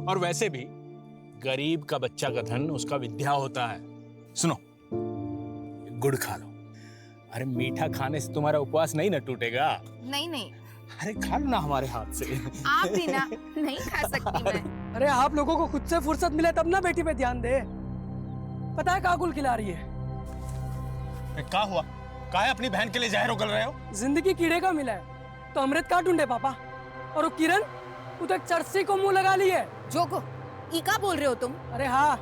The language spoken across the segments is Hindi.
और वैसे भी गरीब का बच्चा का धन उसका विद्या होता है। सुनो, गुड़ खा लो। अरे मीठा खाने से तुम्हारा उपवास नहीं ना टूटेगा। नहीं नहीं, अरे खा लो ना हमारे हाथ से। आप भी ना, नहीं खा सकती मैं। अरे आप लोगों को खुद से फुर्सत मिले तब ना बेटी पे ध्यान दे। पता है काकुल खिला रही है। क्या हुआ? काहे अपनी बहन के लिए जहर उगल रहे हो? जिंदगी कीड़े का मिला है तो अमृत का ढूंढे पापा। और वो किरण, वो तो एक चर्सी को मुंह लगा ली है। जोको, ई का बोल रहे हो तुम? अरे हाँ,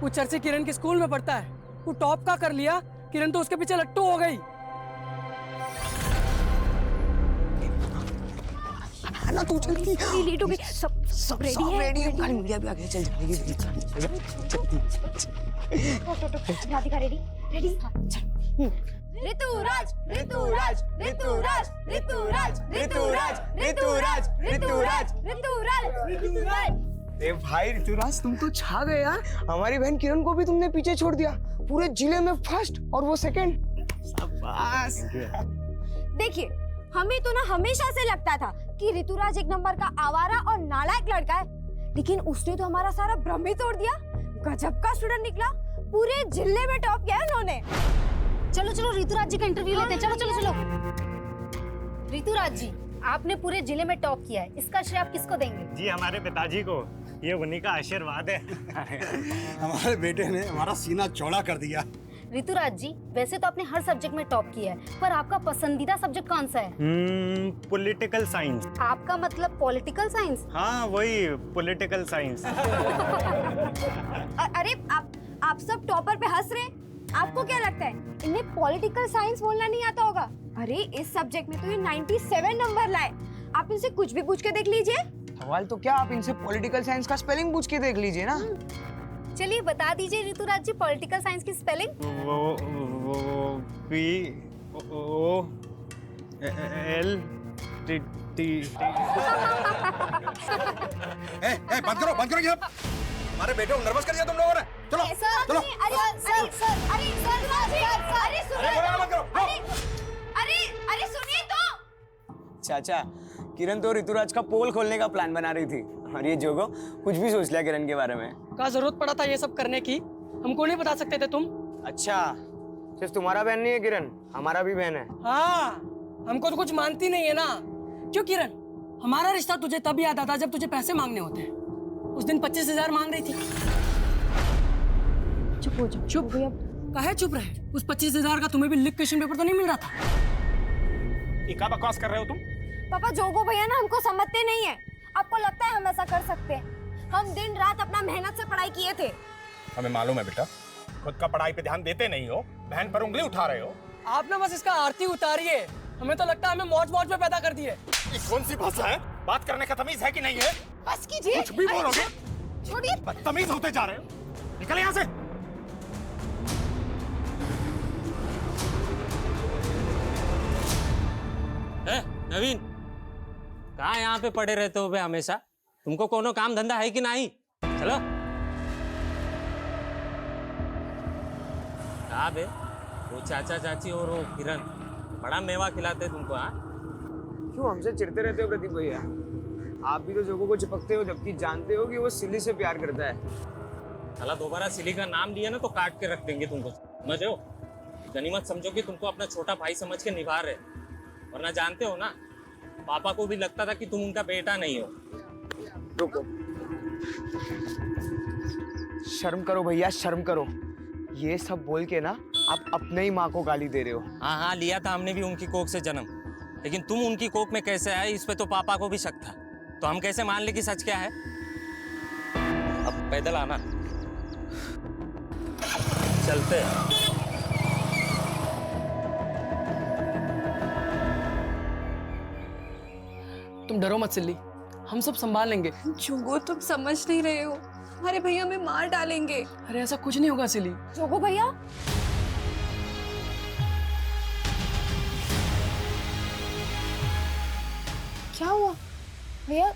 वो चर्सी किरण के स्कूल में पढ़ता है। वो टॉप का कर लिया, किरण तो उसके पीछे लट्टू हो गई। ना तू जल्दी, लेट हो गई। सब रेडी है। गाड़ी मिल भी आ गया, चल जल्दी राधिका रेडी रेडी। ऋतुराज ऋतुराज ऋतुराज ऋतुराज ऋतुराज ऋतुराज ऋतुराज ऋतुराज ऋतुराज। ए भाई ऋतुराज, तुम तो छा गए यार। हमारी बहन किरण को भी तुमने पीछे छोड़ दिया। पूरे जिले में फर्स्ट और वो सेकंड। शाबाश। देखिए, हमें तो ना हमेशा से लगता था कि ऋतुराज एक नंबर का आवारा और नालायक लड़का है, लेकिन उसने तो हमारा सारा भ्रम ही तोड़ दिया। गजब का स्टूडेंट निकला, पूरे जिले में टॉप किया उन्होंने। चलो चलो ऋतुराज जी का इंटरव्यू लेते हैं। चलो चलो चलो। ऋतुराज जी, आपने पूरे जिले में टॉप किया है, इसका श्रेय आप किसको देंगे? जी हमारे पिताजी को, ये उन्हीं का आशीर्वाद है। हमारे बेटे ने हमारा सीना चौड़ा कर दिया। ऋतुराज जी, वैसे तो आपने हर सब्जेक्ट में टॉप किया है, पर आपका पसंदीदा सब्जेक्ट कौन सा है? Political science. आपका मतलब पॉलिटिकल साइंस? हाँ वही पॉलिटिकल साइंस। अरे आप सब टॉपर पे हंस रहे हैं। आपको क्या लगता है इन्हें पॉलिटिकल साइंस बोलना नहीं आता होगा? अरे इस सब्जेक्ट में तो ये 97 नंबर लाए। आप इनसे कुछ भी पूछ के देख लीजिए। सवाल तो क्या, आप इनसे पॉलिटिकल साइंस का स्पेलिंग पूछ के देख लीजिए ना। चलिए बता दीजिए ऋतुराज जी, पॉलिटिकल साइंस की स्पेलिंग। वो P O L T T। बंद करो ये। हमारे बेटे को नर्वस कर दिया तुम लोगों ने। चलो चलो। अरे सुनिए तो। चाचा, किरण तो ऋतुराज का पोल खोलने का प्लान बना रही थी और ये जोगो कुछ भी सोच लिया किरण के बारे में। का जरूरत पड़ा था ये सब करने की? हमको नहीं बता सकते थे तुम? अच्छा, सिर्फ तुम्हारा बहन नहीं है किरण, हमारा भी बहन है। हाँ, हमको तो कुछ मानती नहीं है ना। क्यों किरण, हमारा रिश्ता तुझे तब याद आता जब तुझे पैसे मांगने होते हैं। उस दिन 25,000 मांग रही थी। चुप हो जाओ। चुप भैया। काहे चुप रहे? उस 25,000 का तुम्हें भी लिख क्वेश्चन पेपर तो नहीं मिल रहा था? ये क्या बकवास कर रहे हो तुम? पापा, जोगो भैया ना हमको समझते नहीं है। आपको लगता है हम ऐसा कर सकते हैं? हम दिन रात अपना मेहनत से पढ़ाई किए थे। हमें मालूम है बेटा, खुद का पढ़ाई पे ध्यान देते नहीं हो, बहन पर उंगली उठा रहे हो। आप ना बस इसका आरती उतारिए। हमें तो लगता है हमें मौज मौज में पैदा कर दिए। ये कौन सी भाषा है? बात करने का तमीज है कि नहीं है? बस कीजिए। कुछ भी बोलोगे? छोड़िए। बदतमीज होते जा रहे हो। निकल यहाँ से। नवीन, कहाँ यहाँ पे पड़े रहते हो बे हमेशा? तुमको कोनो काम धंधा है कि नहीं? चलो। कहाँ बे वो चाचा चाची और वो किरण बड़ा मेवा खिलाते तुमको? हाँ, क्यों हमसे चिढ़ते रहते हो प्रदीप भैया? आप भी तो जोगो को चिपकते हो जबकि जानते हो कि वो सिली से प्यार करता है। साला दोबारा सिली का नाम लिया ना तो काट के रख देंगे तुमको, समझ हो? गनीमत समझो कि तुमको अपना छोटा भाई समझ के निभा रहे, वरना जानते हो ना, पापा को भी लगता था कि तुम उनका बेटा नहीं हो। रुको, शर्म करो भैया, शर्म करो। ये सब बोल के ना आप अपने ही माँ को गाली दे रहे हो। हाँ हाँ, लिया था हमने भी उनकी कोख से जन्म, लेकिन तुम उनकी कोख में कैसे आए इस पे तो पापा को भी शक था। तो हम कैसे मान ले कि सच क्या है? अब पैदल आना, चलते हैं। तुम डरो मत सिल्ली, हम सब संभाल लेंगे। जोगो, तुम समझ नहीं रहे हो, हमारे भैया हमें मार डालेंगे। अरे ऐसा कुछ नहीं होगा सिल्ली। जोगो भैया, क्या हुआ भैया?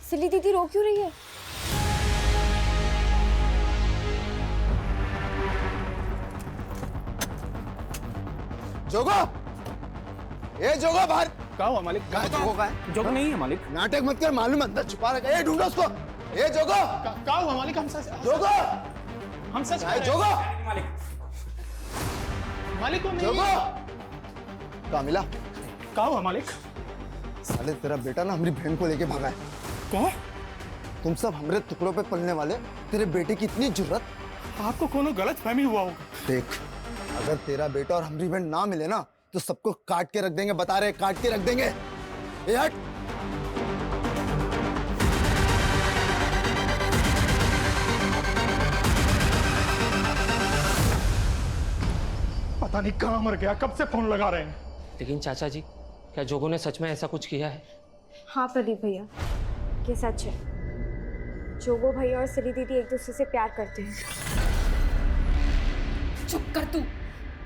सिल्ली दीदी रो क्यों रही है? जोगो, ए जोगो बाहर। क्या हुआ मालिक? जोगो का है? जोग नहीं है मालिक। नाटक मत कर, मालूम अंदर छुपा रखा है। ढूंढो उसको। ए जोगो का हुआ मालिक? हम सच ए जोगो मालिक को नहीं। जोगो कहाँ मिला? का हुआ मालिक? साले तेरा बेटा ना हमारी बहन को लेके भागा है। कौन? तुम सब हमारे टुकड़ों पे पलने वाले, तेरे बेटे की इतनी जुर्रत। आपको कोनो गलत फहमी हुआ होगा। देख, अगर तेरा बेटा और हमारी बहन ना मिले ना तो सबको काट के रख देंगे, बता रहे, काट के रख देंगे। ए हट। पता नहीं कहाँ मर गया, कब से फोन लगा रहे हैं। लेकिन चाचा जी, क्या जोगो ने सच में ऐसा कुछ किया है? हाँ प्रदीप भैया, ये सच है। जोगो भैया और सिली दीदी एक दूसरे से प्यार करते हैं। चुप कर तू।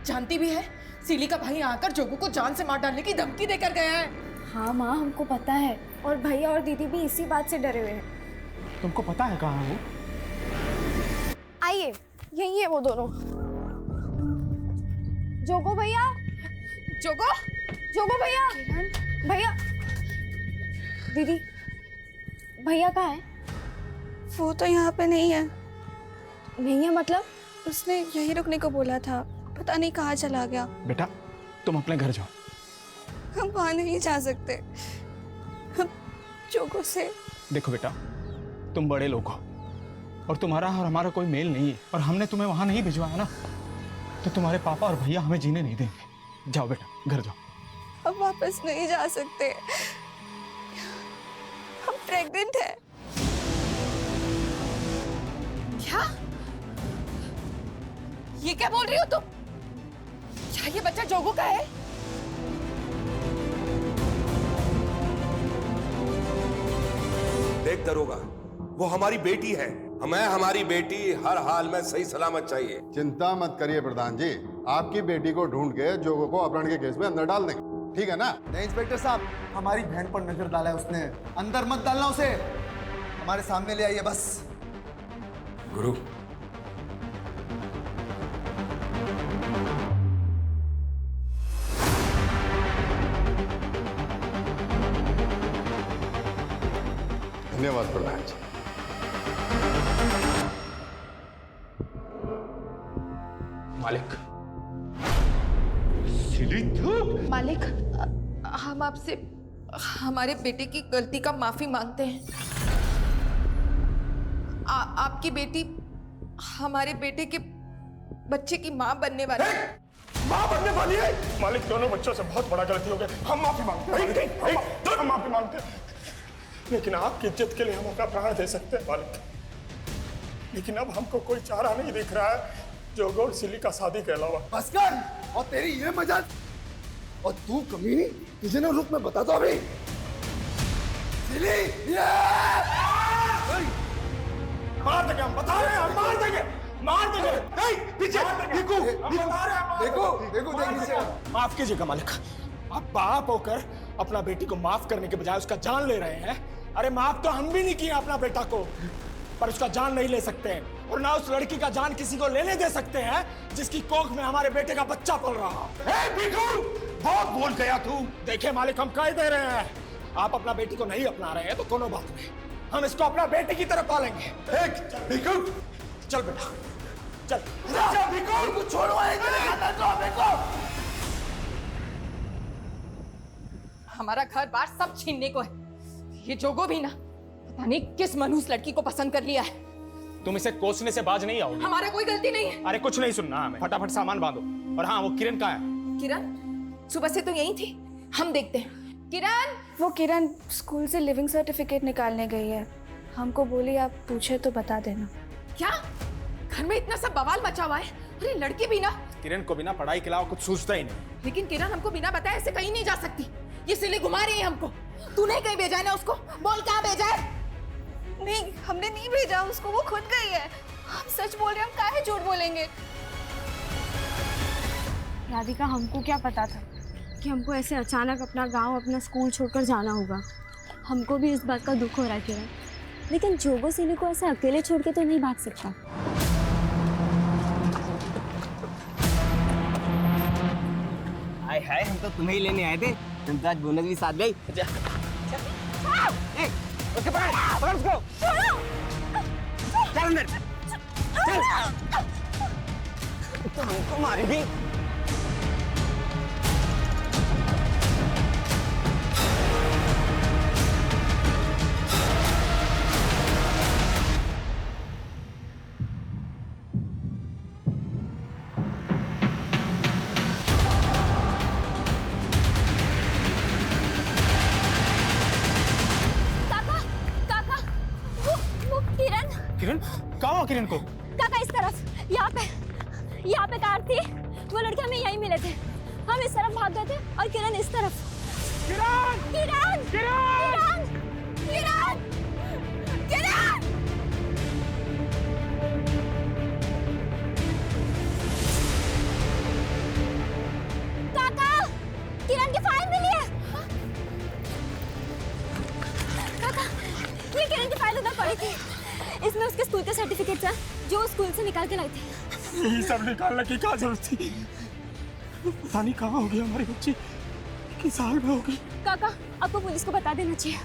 जानती भी है सिली का भाई आकर जोगो को जान से मार डालने की धमकी देकर गया है। हाँ माँ, हमको पता है, और भैया और दीदी भी इसी बात से डरे हुए हैं। तुमको पता है कहाँ है वो? आइए, यही है वो दोनों। जोगो भैया, जोगो, जोगो भैया, भैया, दीदी, भैया कहाँ है? वो तो यहाँ पे नहीं है। नहीं है मतलब? उसने यहीं रुकने को बोला था, पता नहीं कहाँ चला गया। बेटा तुम अपने घर जाओ। हम वहाँ नहीं जा सकते। हम जोगो से। देखो बेटा, तुम बड़े लोग हो और तुम्हारा और हमारा कोई मेल नहीं है, और हमने तुम्हें वहां नहीं भिजवाया ना, तो तुम्हारे पापा और भैया हमें जीने नहीं देंगे। जाओ बेटा, घर जाओ। हम वापस नहीं जा सकते। हम प्रेग्नेंट हैं। क्या? ये क्या बोल रही हो तुम? क्या ये बच्चा जोगो का है? देख दरोगा, वो हमारी बेटी है। हमें हमारी बेटी हर हाल में सही सलामत चाहिए। चिंता मत करिए प्रधान जी, आपकी बेटी को ढूंढ के जोगो को अपहरण के केस में अंदर डाल देंगे, ठीक है ना? नहीं इंस्पेक्टर साहब, हमारी बहन पर नजर डाला है उसने, अंदर मत डालना उसे, हमारे सामने ले आइए बस। गुरु, धन्यवाद प्रधान जी। मालिक, मालिक, हम आपसे हमारे बेटे की गलती का माफी मांगते हैं। आपकी बेटी हमारे बेटे के बच्चे की माँ बनने वाली है। माँ बनने वाली है? मालिक, दोनों बच्चों से बहुत बड़ा गलती हो गया, हम माफी मांगते हैं। हम माफी मांगते हैं, लेकिन आपकी इज्जत के लिए हम अपना प्राण दे सकते हैं मालिक। लेकिन अब हमको कोई चारा नहीं दिख रहा है जोगो और सिली का शादी के अलावा। बस कर, और तेरी ये मजाक, और तू कमीनी, तुझे ना रुक, मैं बताता हूँ अभी। सिली, मार देंगे, हम बता रहे हैं, हम मार देंगे, मार देंगे। नहीं, पीछे देखो, देखो, देखो, माफ कीजिएगा मालिक, आप बाप होकर अपना बेटी को माफ करने के बजाय उसका जान ले रहे हैं। अरे माफ तो हम भी नहीं किए अपना बेटा को, पर उसका जान नहीं ले सकते हैं, और ना उस लड़की का जान किसी को लेने दे सकते हैं जिसकी कोख में हमारे बेटे का बच्चा पल रहा। बहुत बोल गया तू। देखिए मालिक, हम कह दे रहे हैं, आप अपना बेटी को नहीं अपना रहे हैं तो कोनो बात नहीं, हम इसको अपना बेटे की तरफ पालेंगे। चल बेटा, चल। छोड़ो, हमारा घर बार सब छीनने को है। ये जोगो भी ना पता नहीं किस मनहूस लड़की को पसंद कर लिया है। तुम इसे कोसने से बाज नहीं आओगे। हमारा कोई गलती नहीं है। अरे कुछ नहीं सुनना हमें, फटाफट सामान बांधो। और हाँ, वो किरण कहाँ है? किरण सुबह से तो यही थी, हम देखते हैं। किरण, वो किरण स्कूल से लिविंग सर्टिफिकेट निकालने गई है, हमको बोली आप पूछे तो बता देना। क्या घर में इतना सब बवाल मचा हुआ है? अरे लड़की भी ना, किरण को बिना पढ़ाई के अलावा कुछ सूझता ही नहीं। लेकिन किरण हमको बिना बताए ऐसे कहीं नहीं जा सकती। ये सिली घुमा रही है हमको। तूने कहीं भेजा है ना उसको? बोल कहाँ भेजा है? नहीं, हमने नहीं भेजा उसको, वो खुद गई है। हम सच बोल रहे हैं, हम काहे झूठ बोलेंगे? राधिका, हमको क्या पता था कि हमको ऐसे अचानक अपना गांव, अपना स्कूल छोड़कर जाना होगा। हमको भी इस बात का दुख हो रहा है किरण, लेकिन जोगो सिली को ऐसे अकेले छोड़ के तो नहीं भाग सकता। हाय हाय, हम तो तुम्हें ही लेने आए थे, तुम तो आज बोनस भी साथ गई। ओके, पकड़ उसको। चल अंदर चल। तो हमको मारेगी। काका काका वो किरण किरण कहाँ हो किरण को? काका इस तरफ यहाँ पे कार थी। वो लड़के हमें यहीं मिले थे। हम इस तरफ भाग गए थे और किरण इस तरफ। किरण किरण किरण किरण किरण काका किरण की फाइल मिली है। काका ये किरण की फाइल उधर पड़ी थी। इसमें उसके स्कूल के सर्टिफिकेट्स हैं जो स्कूल से निकाल के लाई थी। ये सब निकालने की क्या जरूरत थी? पता नहीं कहाँ होगी हमारी बच्ची, किस हाल में होगी। काका आपको पुलिस को बता देना चाहिए।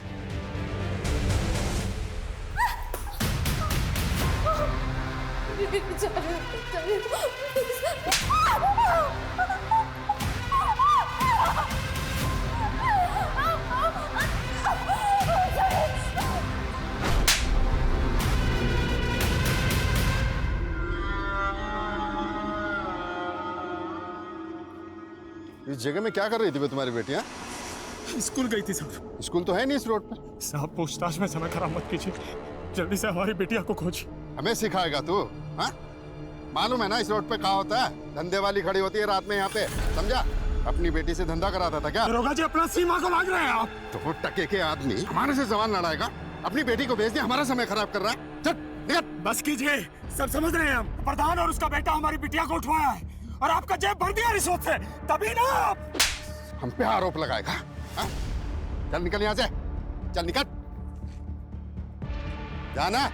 इस जगह में क्या कर रही थी वे तुम्हारी बेटियां? स्कूल गई थी साहब। स्कूल तो है नहीं इस रोड पे। साहब पूछताछ में समय खराब मत कीजिए, जल्दी से हमारी बेटिया को खोज। हमें सिखाएगा तू? हाँ, मालूम है ना इस रोड पे क्या होता है? धंधे वाली खड़ी होती है रात में यहाँ पे, समझा? अपनी बेटी से धंधा कराता था क्या? दरोगा जी अपना सीमा को मांग रहे हैं आप। तो वो टके के आदमी हमारे से जबान लड़ाएगा? अपनी बेटी को भेज दिया, हमारा समय खराब कर रहा है। चल निकल। बस कीजिए, सब समझ रहे हैं हम। प्रधान और उसका बेटा हमारी बिटिया को उठवाया है और आपका जेब भर दिया रिश्वत से, तभी ना आप हम पे आरोप लगाएगा। हाँ? चल निकल यहाँ से, चल निकल, जाना।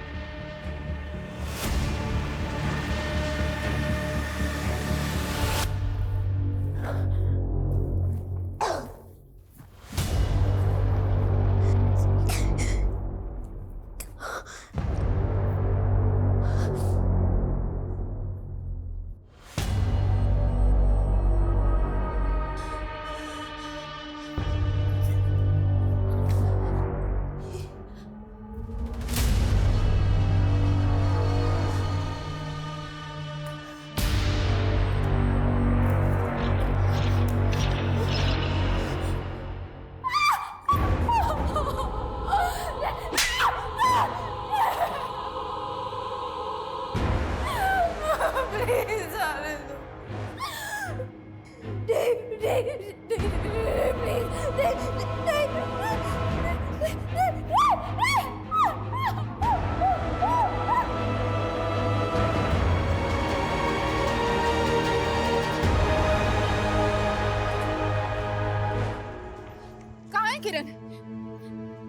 कहाँ है किरण?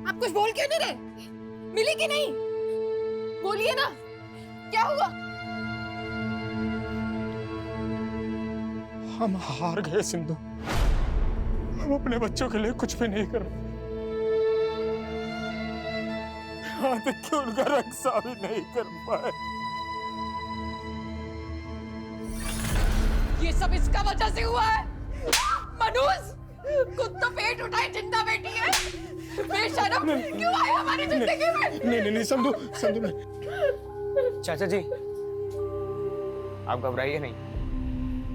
आप कुछ बोल क्यों नहीं रहे? मिली कि नहीं? बोलिए ना, क्या हुआ? हम हार गए सिंधु, हम अपने बच्चों के लिए कुछ भी नहीं कर रहे। यहाँ तक कि उनका रक्षा भी नहीं कर पाए। ये सब इसका वजह से हुआ है। मनोज, खुद तो पेट उठाए जिंदा बैठी है, बेशरम क्यों आए हमारी जिंदगी में? नहीं संधू नहीं। चाचा जी आप घबराइए नहीं,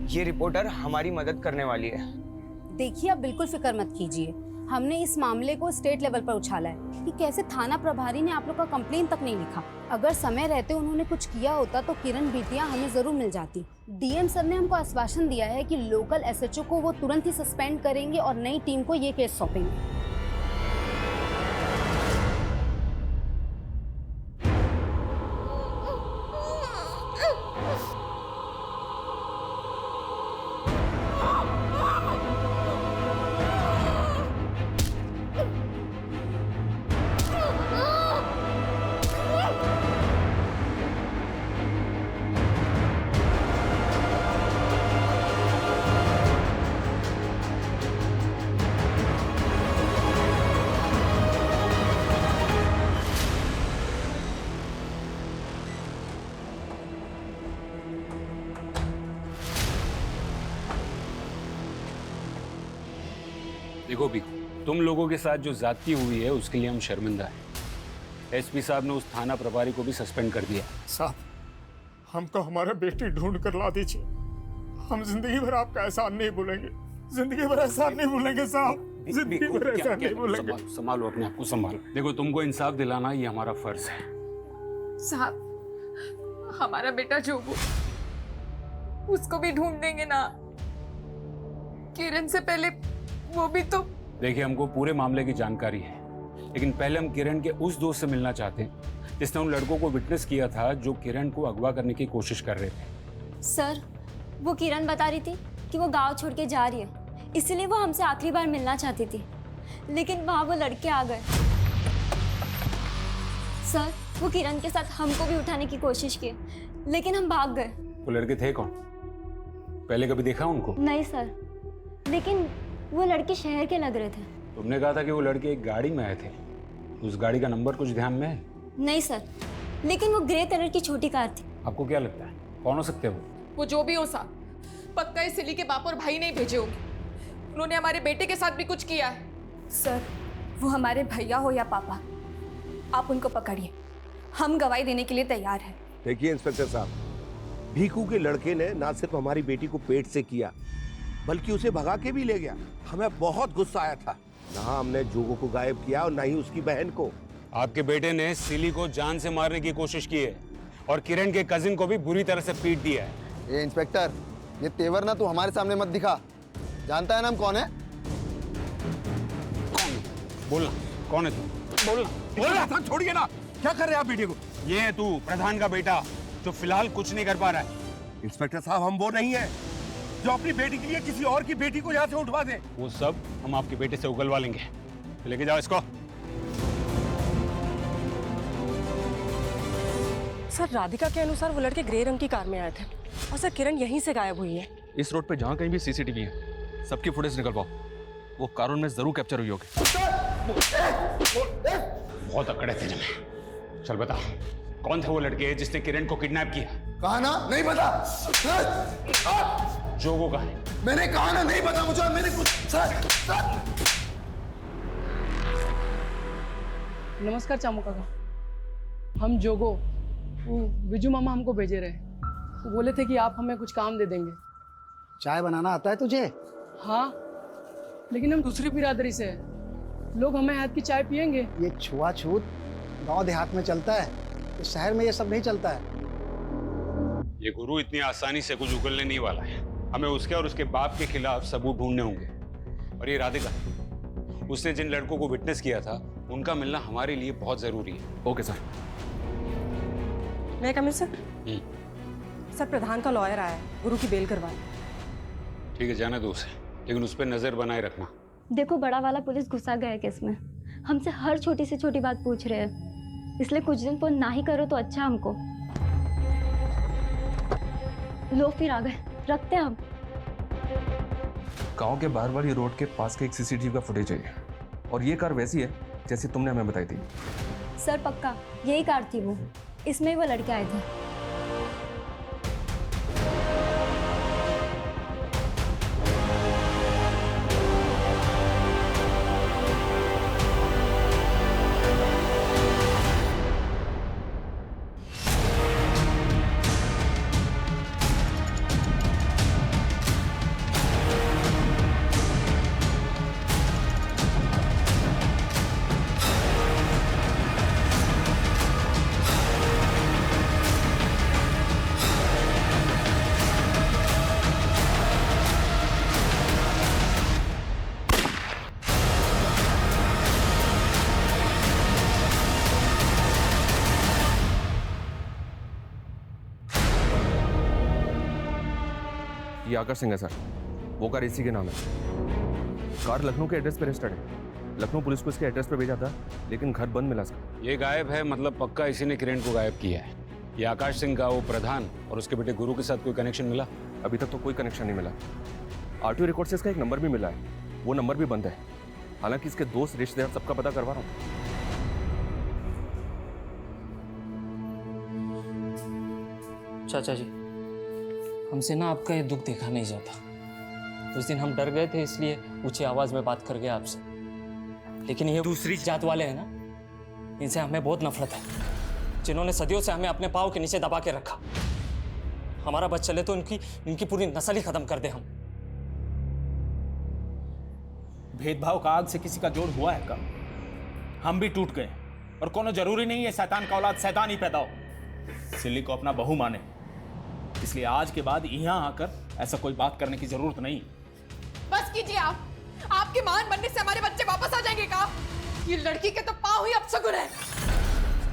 ये रिपोर्टर हमारी मदद करने वाली है। देखिए आप बिल्कुल फिक्र मत कीजिए, हमने इस मामले को स्टेट लेवल पर उछाला है कि कैसे थाना प्रभारी ने आप लोग का कंप्लेन तक नहीं लिखा। अगर समय रहते उन्होंने कुछ किया होता तो किरण बिटिया हमें जरूर मिल जाती। डीएम सर ने हमको आश्वासन दिया है कि लोकल एसएचओ को वो तुरंत ही सस्पेंड करेंगे और नई टीम को ये केस सौंपेंगे। देखो भी, तुम लोगों के साथ जो ज्यादती हुई है उसके लिए हम शर्मिंदा हैं। एसपी साहब ने उस थाना प्रभारी को भी सस्पेंड कर दिया। साहब, हमको हमारा बेटी ढूंढ कर ला दीजिए। हम जिंदगी भर आपका एहसान नहीं भूलेंगे, जिंदगी भर एहसान नहीं भूलेंगे साहब, जिंदगी भर एहसान नहीं भूलेंगे। संभालो अपने आप को, संभालो। देखो, तुमको इंसाफ दिलाना ये हमारा फर्ज है। साहब, हमारा बेटा जोगू, उसको भी ढूंढ देंगे ना। किरण से पहले वो भी तो। देखिए, हमको पूरे मामले की जानकारी है, लेकिन पहले हम किरण के उस दोस्त से मिलना चाहते हैं जिसने उन लड़कों को विटनेस किया था जो किरण को अगवा करने की कोशिश कर रहे थे। सर, वो किरण बता रही थी कि वो गांव छोड़ के जा रही है, इसलिए वो हमसे आखिरी बार मिलना चाहती थी, लेकिन वहां वो लड़के आ गए। सर, वो किरण के साथ हमको भी उठाने की कोशिश की, लेकिन हम भाग गए। वो लड़के थे कौन? पहले कभी देखा उनको? नहीं सर, लेकिन वो लड़के शहर के लग रहे थे। तुमने कहा था कि वो लड़के एक गाड़ी में आए थे, उस गाड़ी का नंबर कुछ ध्यान में है? नहीं सर, लेकिन वो ग्रे कलर की छोटी कार थी। आपको क्या लगता है कौन हो सकते हैं वो जो भी हो साहब, पक्का इस सिली के बाप और भाई नहीं भेजे होंगे। उन्होंने हमारे बेटे के साथ भी कुछ किया है। सर, वो हमारे भैया हो या पापा, आप उनको पकड़िए, हम गवाही देने के लिए तैयार हैं। देखिए इंस्पेक्टर साहब, भीखू के लड़के ने ना सिर्फ हमारी बेटी को पेट से किया, बल्कि उसे भगा के भी ले गया। हमें बहुत गुस्सा आया था। ना हमने जोगो को गायब किया और ना ही उसकी बहन को। आपके बेटे ने सिली को जान से मारने की कोशिश की है और किरण के कजिन को भी बुरी तरह से पीट दिया है। ये इंस्पेक्टर, ये तेवर ना तू हमारे सामने मत दिखा। जानता है ना हम कौन है? कौन? बोलना, कौन है तू? बोलना। बोलना, छोड़िए ना। क्या कर रहे हैं आप बेटी को? ये है तू, प्रधान का बेटा, जो फिलहाल कुछ नहीं कर पा रहा है। इंस्पेक्टर साहब, हम वो नहीं है जो अपनी बेटी के लिए किसी और की बेटी को यहाँ से उठवा दे। वो सब हम आपके बेटे से उगलवा लेंगे। लेके जाओ इसको। सर, राधिका के अनुसार वो लड़के ग्रे रंग की कार में आए थे और सर किरण यहीं से गायब हुई है। इस रोड पे जहाँ कहीं भी सीसीटीवी है, सबकी फुटेज निकलवाओ। वो कानून में जरूर कैप्चर हुई होगी। बहुत अकड़े थे तुम्हें। चल बता, कौन थे वो लड़के जिसने किरण को किडनैप किया? कहा ना नहीं पता। जोगो कहाँ है? मैंने कहा ना नहीं पता मुझे। मैंने कुछ नमस्कार चामू काका, हम जोगो, वो विजू मामा हमको भेजे रहे। वो बोले थे कि आप हमें कुछ काम दे देंगे। चाय बनाना आता है तुझे? हाँ, लेकिन हम दूसरी बिरादरी से हैं। लोग हमें हाथ की चाय पियेंगे। ये छुआछूत गांव देहात में चलता है, इस शहर में ये सब नहीं चलता है। ये गुरु इतनी आसानी से कुछ उगलने नहीं वाला है। हमें उसके और उसके बाप के खिलाफ सबूत ढूंढने होंगे। और ये राधिका, उसने जिन लड़कों को विटनेस किया था, उनका मिलना हमारे लिए बहुत जरूरी है। Okay sir. मैं कमिश्नर सर, प्रधान का लॉयर आया है, गुरु की बेल करवाए। ठीक है, जाने दो उसे, लेकिन उस पर नजर बनाए रखना। देखो, बड़ा वाला पुलिस घुसा गया है केस में, हमसे हर छोटी से छोटी बात पूछ रहे हैं, इसलिए कुछ दिन फोन ना ही करो तो अच्छा हमको। लो फिर आ गए, रखते हैं हम। गांव के बाहर वाली रोड के पास के एक सीसीटीवी का फुटेज है, और ये कार वैसी है जैसी तुमने हमें बताई थी। सर पक्का यही कार थी वो, इसमें वो लड़के आए थे। ये आकाश सिंह है सर, वो कार इसी के नाम है। कार लखनऊ के एड्रेस पे रजिस्टर्ड है। लखनऊ पुलिस को इसके एड्रेस पे भेजा था, लेकिन घर बंद मिला सर। ये गायब है, मतलब पक्का इसी ने किरण को गायब किया है। ये आकाश सिंह का वो प्रधान और उसके बेटे गुरु के साथ कोई कनेक्शन मिला? अभी तक तो कोई कनेक्शन नहीं मिला। आरटीओ रिकॉर्ड से इसका एक नंबर भी मिला है, वो नंबर भी बंद है। हालांकि इसके दोस्त रिश्तेदार सबका पता करवा रहा हूँ। चाचा जी, हमसे ना आपका ये दुख देखा नहीं जाता। उस दिन हम डर गए थे, इसलिए ऊंची आवाज में बात कर गए आपसे। लेकिन ये दूसरी जात वाले हैं ना, इनसे हमें बहुत नफरत है, जिन्होंने सदियों से हमें अपने पाँव के नीचे दबा के रखा। हमारा बच चले तो इनकी पूरी नस्ल ही खत्म कर दे हम। भेदभाव का आग से किसी का जोड़ हुआ है का? हम भी टूट गए, और कोनो जरूरी नहीं है शैतान का औलाद शैतान ही पैदा हो। सिल्ली को अपना बहू माने, इसलिए आज के बाद यहाँ आकर ऐसा कोई बात करने की जरूरत नहीं। बस कीजिए आप। आपके मान बनने से हमारे बच्चे वापस आ जाएंगे का? ये लड़की के तो पाँव ही अपशगुन है।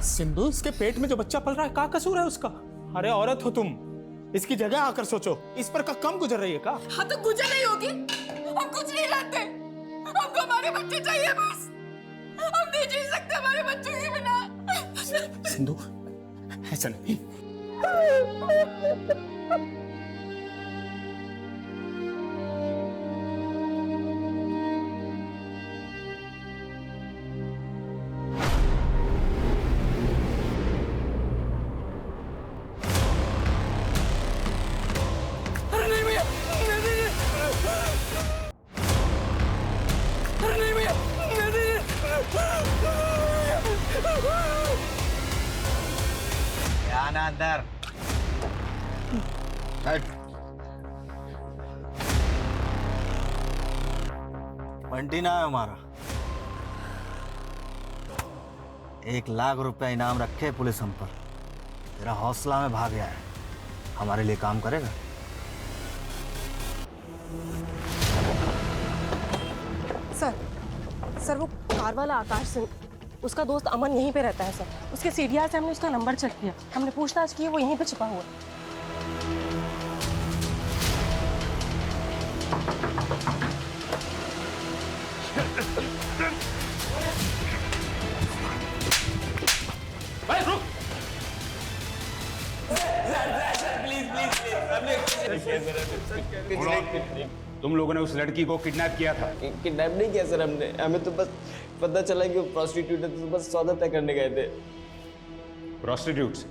सिंधु, इसके पेट में जो बच्चा पल रहा है, क्या कसूर है उसका? अरे औरत हो तुम, इसकी जगह आकर सोचो। इस पर का कम गुजर रही है का? हाँ तो गुजर रही होगी। हम कुछ नहीं जानते, हमको हमारे बच्चे चाहिए बस। हम नहीं जी सकते हमारे बच्चों के बिना। सिंधु, ऐसा नहीं। अरे नहीं भैया, नहीं। अरे नहीं भैया, नहीं। क्या ना अंदर बंटी ना है हमारा। 1 लाख रुपया इनाम रखे पुलिस हम पर। तेरा हौसला में भाग गया है, हमारे लिए काम करेगा? सर वो कार वाला आकाश सिंह, उसका दोस्त अमन यहीं पे रहता है सर। उसके सीडीआर से हमने उसका नंबर चेक किया, हमने पूछताछ की, वो यहीं पे छिपा हुआ है। भाई रुक। तुम लोगों ने उस लड़की को किडनैप किया था? किडनैप नहीं किया सर हमने, हमें तो बस पता चला कि वो प्रोस्टिट्यूट है, तो बस सौदा तय करने गए थे। प्रोस्टिट्यूट्स?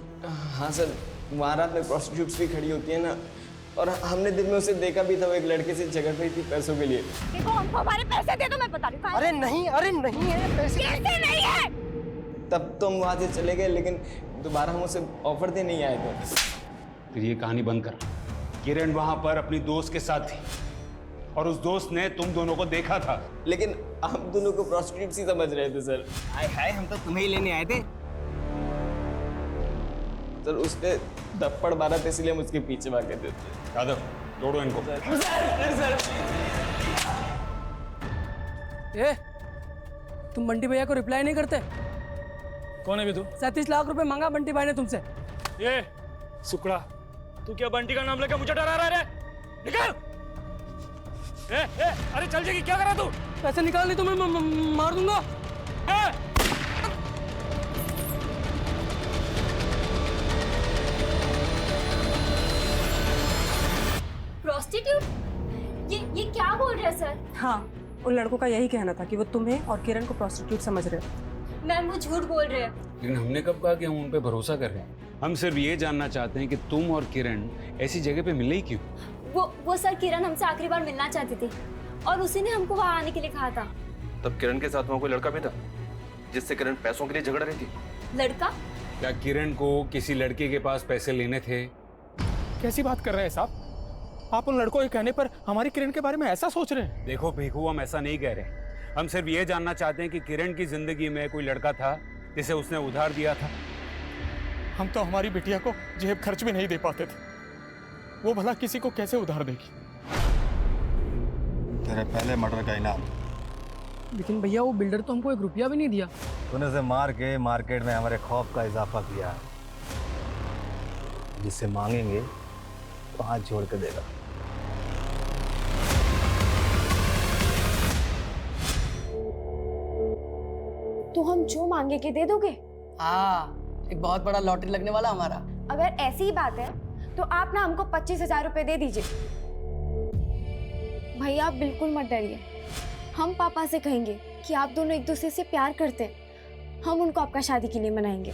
हाँ सर, महारात में प्रोस्टिट्यूट्स भी खड़ी होती है ना, और हमने दिन में उसे देखा भी था, वो एक लड़के से झगड़ रही थी पैसों के लिए। देखो, हमको हमारे पैसे दे दो, मैं बता रही हूँ। अरे नहीं है पैसे। कैसे नहीं है? तब तो हम वहाँ से चले गए, लेकिन दोबारा हम उसे ऑफर दे नहीं आए थे। फिर ये कहानी बंद कर। किरण वहां पर अपनी दोस्त के साथ थी और उस दोस्त ने तुम दोनों को देखा था। लेकिन हम दोनों को प्रोस्टिट्यूट ही समझ रहे थे सर। हाय हम तो तुम्हें ही लेने आए थे। सर उसने थप्पड़ मारा था, इसलिए हम उसके पीछे भागे थे। यादव, तोड़ो इनको। ए, तुम बंटी भैया को रिप्लाई नहीं करते? कौन है भी तू? 37 लाख रुपए मांगा बंटी भाई ने तुमसे। ये सुकड़ा, तू क्या बंटी का नाम लेकर मुझे डरा रहा है? निकल! अरे चल जाएगी, क्या करा तू? पैसे निकाल नहीं तो मैं मार दूंगा। प्रोस्टिट्यूट? ये क्या बोल रहे हैं सर? हाँ, उन लड़कों का यही कहना था कि वो तुम्हें और किरण को प्रोस्टिट्यूट समझ रहे हो। मैम वो झूठ बोल रहे हैं। लेकिन हमने कब कहा कि हम उन पे भरोसा कर रहे हैं? हम सिर्फ ये जानना चाहते हैं कि तुम और किरण ऐसी जगह पे मिले ही क्यों? वो सर, किरण हमसे आखिरी बार मिलना चाहती थी और उसी ने हमको वहाँ आने के लिए कहा था। तब किरण के साथ वहाँ कोई लड़का भी था जिससे किरण पैसों के लिए झगड़ रही थी? लड़का? क्या किरण को किसी लड़के के पास पैसे लेने थे? कैसी बात कर रहे हैं साहब? आप उन लड़कों के कहने पर हमारी किरण के बारे में ऐसा सोच रहे हैं? देखो भीखू, हम ऐसा नहीं कह रहे। हम सिर्फ ये जानना चाहते हैं कि किरण की जिंदगी में कोई लड़का था जिसे उसने उधार दिया था। हम तो हमारी बिटिया को जेब खर्च भी नहीं दे पाते थे, वो भला किसी को कैसे उधार देगी? तेरे पहले मर्डर का इनाम। लेकिन भैया वो बिल्डर तो हमको 1 रुपया भी नहीं दिया। तूने उसे मार के मार्केट में हमारे खौफ का इजाफा किया। जिससे मांगेंगे तो हाथ जोड़ के देगा। तो हम जो मांगेंगे दे दोगे? हाँ, एक बहुत बड़ा लॉटरी लगने वाला हमारा। अगर ऐसी ही बात है तो आप ना हमको 25,000 रुपए दे दीजिए। भैया आप बिल्कुल मत डरिए, हम पापा से कहेंगे कि आप दोनों एक दूसरे से प्यार करते हैं, हम उनको आपका शादी के लिए मनाएंगे।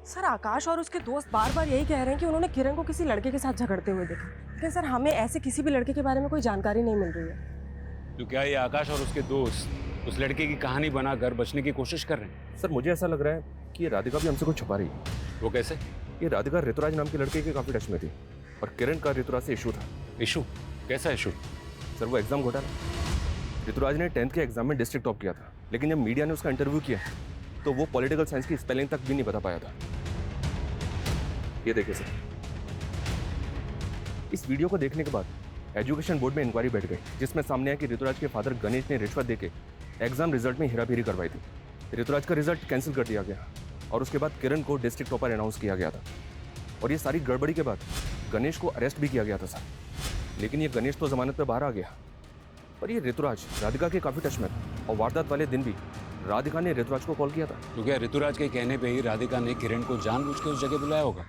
सर आकाश और उसके दोस्त बार बार यही कह रहे हैं कि उन्होंने किरण को किसी लड़के के साथ झगड़ते हुए देखा, लेकिन सर हमें ऐसे किसी भी लड़के के बारे में कोई जानकारी नहीं मिल रही है। तो क्या ये आकाश और उसके दोस्त उस लड़के की कहानी बनाकर बचने की कोशिश कर रहे हैं? सर मुझे ऐसा लग रहा है कि ये राधिका भी हमसे कुछ छुपा रही है। वो कैसे? ये राधिका ऋतुराज नाम के लड़के के काफी टच में थी और किरण का ऋतुराज से इशू था। इशू? कैसा इशू? सर वो एग्जाम घोटाला। ऋतुराज ने 10th के एग्जाम में डिस्ट्रिक्ट टॉप किया था, लेकिन जब मीडिया ने उसका इंटरव्यू किया तो वो पॉलिटिकल साइंस की स्पेलिंग तक भी नहीं बता पाया था। ये देखिए सर, इस वीडियो को देखने के बाद एजुकेशन बोर्ड में इंक्वायरी बैठ गई, जिसमें सामने आया कि ऋतुराज के फादर गणेश ने रिश्वत देके एग्जाम रिजल्ट में हेराफेरी करवाई थी। ऋतुराज का रिजल्ट कैंसिल कर दिया गया और उसके बाद किरण को डिस्ट्रिक्ट टॉपर अनाउंस किया गया था। और ये सारी गड़बड़ी के बाद गणेश को अरेस्ट भी किया गया था सर, लेकिन ये गणेश तो जमानत पे बाहर आ गया। पर ये ऋतुराज राधिका के काफी टच में था और वारदात वाले दिन भी राधिका ने ऋतुराज को कॉल किया था। तो क्या ऋतुराज के कहने पे ही राधिका ने किरण को जानबूझ के उस जगह बुलाया होगा?